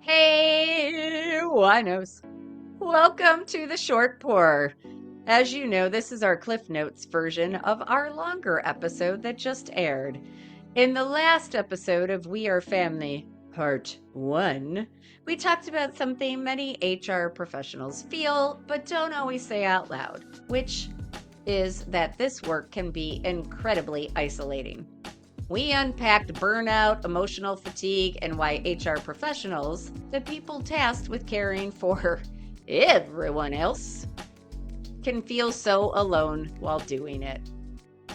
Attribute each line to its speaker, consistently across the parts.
Speaker 1: Hey, winos. Welcome to the short pour. As you know, this is our Cliff Notes version of our longer episode that just aired. In the last episode of We Are Family, Part 1, we talked about something many HR professionals feel but don't always say out loud, which is that this work can be incredibly isolating. We unpacked burnout, emotional fatigue, and why HR professionals, the people tasked with caring for everyone else, can feel so alone while doing it.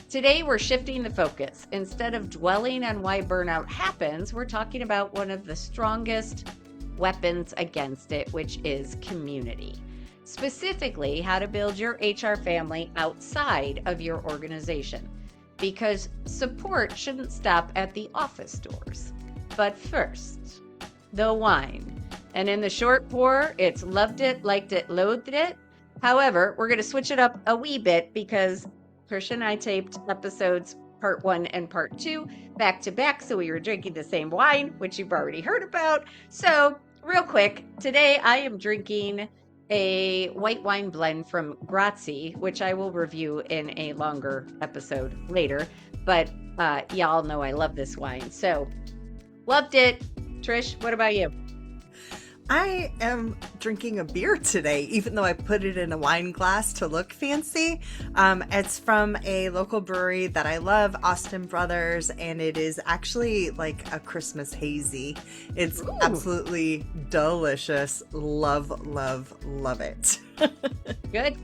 Speaker 1: Today, we're shifting the focus. Instead of dwelling on why burnout happens, we're talking about one of the strongest weapons against it, which is community. Specifically, how to build your HR family outside of your organization, because support shouldn't stop at the office doors. But first, the wine. And in the short pour, it's loved it, liked it, loathed it. However, we're going to switch it up a wee bit because Tricia and I taped episodes part 1 and part 2 back to back, so we were drinking the same wine, which you've already heard about. So, real quick, today I am drinking a white wine blend from Grazi, which I will review in a longer episode later. But y'all know I love this wine. So, loved it. Trish, what about you?
Speaker 2: I am drinking a beer today, even though I put it in a wine glass to look fancy. It's from a local brewery that I love, Austin Brothers, and it is actually like a Christmas hazy. It's
Speaker 1: Ooh.
Speaker 2: Absolutely delicious. Love, love, love it.
Speaker 1: Good.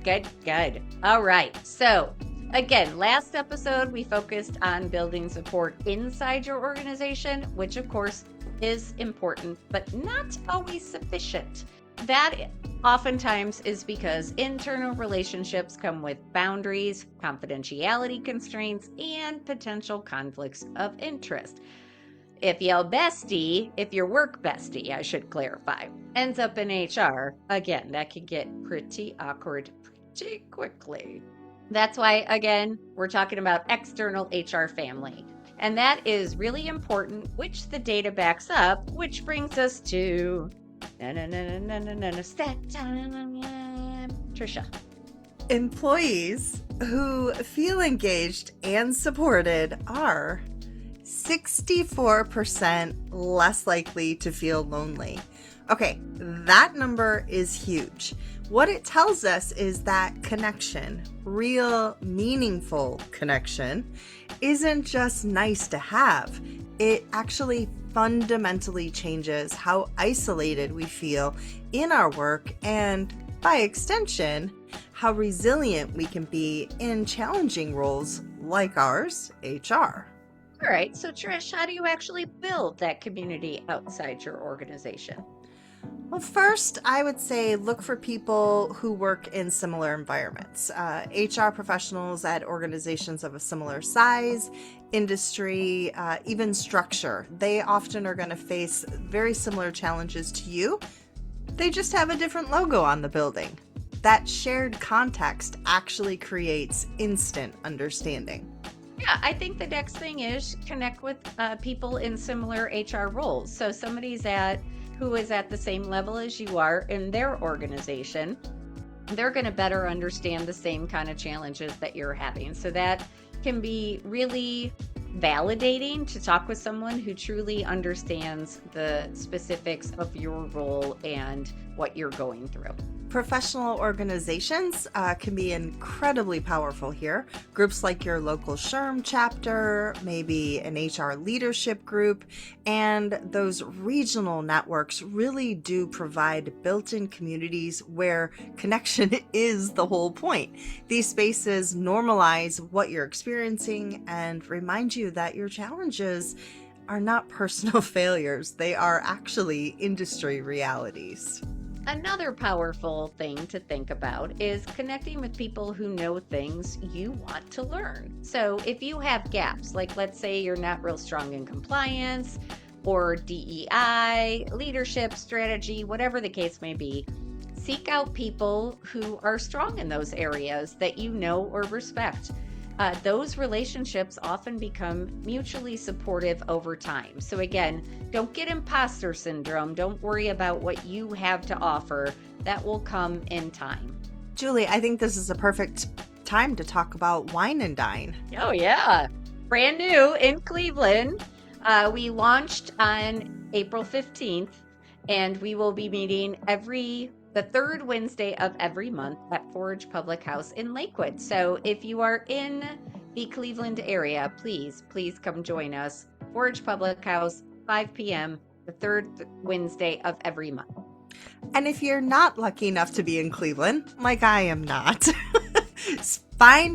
Speaker 1: All right. So, again, last episode we focused on building support inside your organization, which of course is important, but not always sufficient. That oftentimes is because internal relationships come with boundaries, confidentiality constraints, and potential conflicts of interest. If your work bestie, I should clarify, ends up in HR, again, that can get pretty awkward pretty quickly. That's why, again, we're talking about external HR family. And that is really important, which the data backs up, which brings us to stat time. Trisha.
Speaker 2: Employees who feel engaged and supported are 64% less likely to feel lonely. Okay, that number is huge. What it tells us is that connection, real, meaningful connection, isn't just nice to have. It actually fundamentally changes how isolated we feel in our work and, by extension, how resilient we can be in challenging roles like ours, HR.
Speaker 1: All right, so Trish, how do you actually build that community outside your organization?
Speaker 2: Well, first, I would say look for people who work in similar environments. HR professionals at organizations of a similar size, industry, even structure. They often are going to face very similar challenges to you. They just have a different logo on the building. That shared context actually creates instant understanding.
Speaker 1: Yeah, I think the next thing is connect with people in similar HR roles. So who is at the same level as you are in their organization, they're going to better understand the same kind of challenges that you're having. So that can be really validating to talk with someone who truly understands the specifics of your role and what you're going through.
Speaker 2: Professional organizations can be incredibly powerful here. Groups like your local SHRM chapter, maybe an HR leadership group, and those regional networks really do provide built-in communities where connection is the whole point. These spaces normalize what you're experiencing and remind you that your challenges are not personal failures. They are actually industry realities.
Speaker 1: Another powerful thing to think about is connecting with people who know things you want to learn. So if you have gaps, like let's say you're not real strong in compliance or DEI, leadership, strategy, whatever the case may be, seek out people who are strong in those areas that you know or respect. those relationships often become mutually supportive over time. So, again, don't get imposter syndrome. Don't worry about what you have to offer. That will come in time.
Speaker 2: Julie, I think this is a perfect time to talk about Wine and Dine.
Speaker 1: Oh, yeah. Brand new in Cleveland. We launched on April 15th, and we will be meeting the third Wednesday of every month at Forge Public House in Lakewood. So if you are in the Cleveland area, please come join us. Forge Public House, 5 p.m., the third Wednesday of every month.
Speaker 2: And if you're not lucky enough to be in Cleveland, like I am not,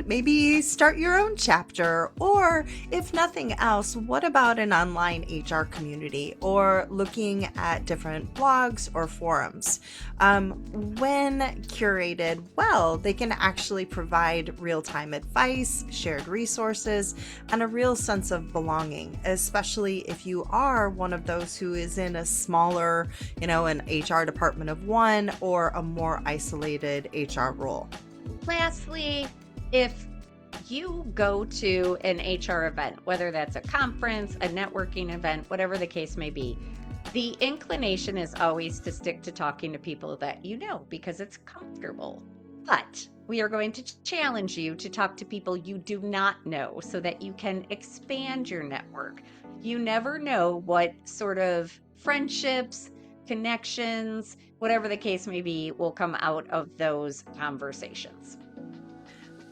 Speaker 2: maybe start your own chapter, or if nothing else, what about an online HR community or looking at different blogs or forums? When curated well, they can actually provide real-time advice, shared resources, and a real sense of belonging, especially if you are one of those who is in a smaller, an HR department of one or a more isolated HR role.
Speaker 1: Lastly, if you go to an HR event, whether that's a conference, a networking event, whatever the case may be, the inclination is always to stick to talking to people that you know because it's comfortable. But we are going to challenge you to talk to people you do not know so that you can expand your network. You never know what sort of friendships, connections, whatever the case may be, will come out of those conversations.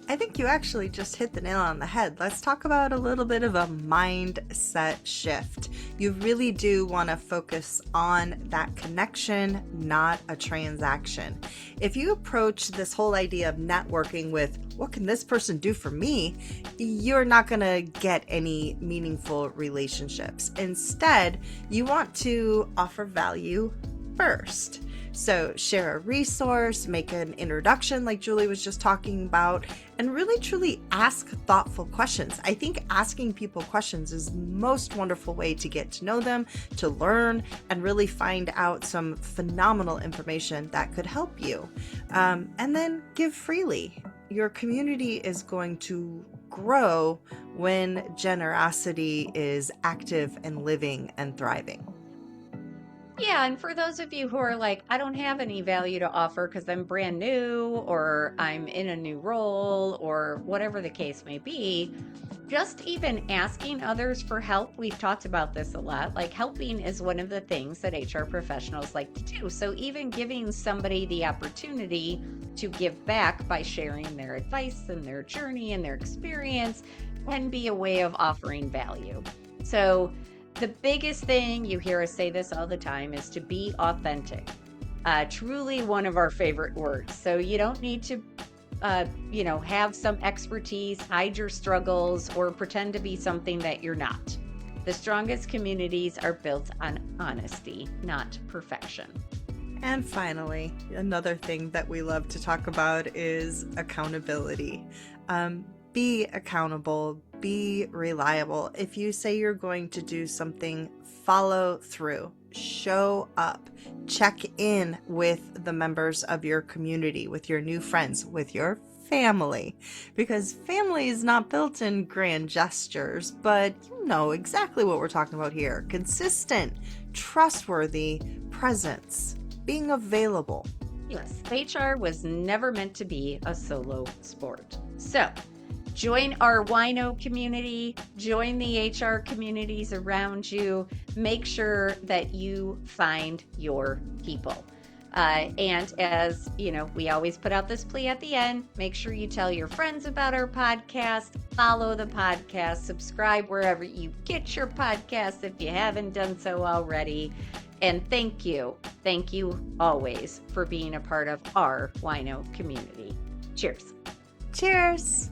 Speaker 2: I think you actually just hit the nail on the head. Let's talk about a little bit of a mindset shift. You really do want to focus on that connection, not a transaction. If you approach this whole idea of networking with, what can this person do for me? You're not going to get any meaningful relationships. Instead, you want to offer value first. So share a resource, make an introduction like Julie was just talking about, and really truly ask thoughtful questions. I think asking people questions is the most wonderful way to get to know them, to learn, and really find out some phenomenal information that could help you. And then give freely. Your community is going to grow when generosity is active and living and thriving.
Speaker 1: Yeah, and for those of you who are like, I don't have any value to offer because I'm brand new or I'm in a new role or whatever the case may be, just even asking others for help. We've talked about this a lot. Like, helping is one of the things that HR professionals like to do. So even giving somebody the opportunity to give back by sharing their advice and their journey and their experience can be a way of offering value. So the biggest thing, you hear us say this all the time, is to be authentic. Truly one of our favorite words. So you don't need to, have some expertise, hide your struggles, or pretend to be something that you're not. The strongest communities are built on honesty, not perfection.
Speaker 2: And finally, another thing that we love to talk about is accountability. Be accountable, be reliable. If you say you're going to do something, follow through, show up, check in with the members of your community, with your new friends, with your family, because family is not built in grand gestures, but you know exactly what we're talking about here. Consistent, trustworthy presence, being available.
Speaker 1: Yes, HR was never meant to be a solo sport. So, join our wino community, join the HR communities around you, make sure that you find your people. And as you know, we always put out this plea at the end, make sure you tell your friends about our podcast, follow the podcast, subscribe wherever you get your podcasts if you haven't done so already. And thank you always for being a part of our wino community. Cheers.
Speaker 2: Cheers.